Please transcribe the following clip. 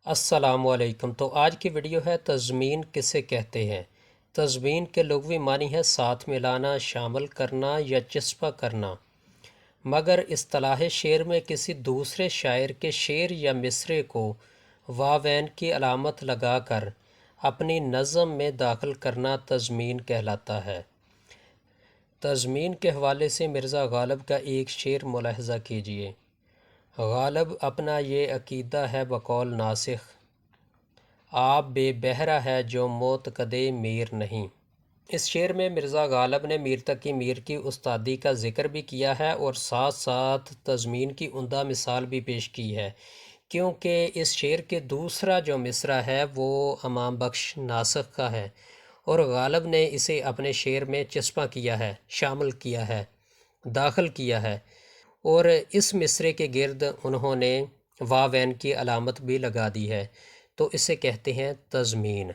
السلام علیکم۔ تو آج کی ویڈیو ہے تضمین کسے کہتے ہیں۔ تضمین کے لغوی معنی ہے ساتھ ملانا، شامل کرنا یا چسپاں کرنا، مگر اصطلاح شعر میں کسی دوسرے شاعر کے شعر یا مصرعے کو واوین کی علامت لگا کر اپنی نظم میں داخل کرنا تضمین کہلاتا ہے۔ تضمین کے حوالے سے مرزا غالب کا ایک شعر ملاحظہ کیجیے۔ غالب اپنا یہ عقیدہ ہے بقول ناسخ، آپ بے بہرہ ہے جو معتقدِ میر نہیں۔ اس شعر میں مرزا غالب نے میر تقی میر کی استادی کا ذکر بھی کیا ہے اور ساتھ ساتھ تضمین کی عمدہ مثال بھی پیش کی ہے، کیونکہ اس شعر کے دوسرا جو مصرع ہے وہ امام بخش ناسخ کا ہے اور غالب نے اسے اپنے شعر میں چسپاں کیا ہے، شامل کیا ہے، داخل کیا ہے، اور اس مصرعے کے گرد انہوں نے واوین کی علامت بھی لگا دی ہے، تو اسے کہتے ہیں تضمین۔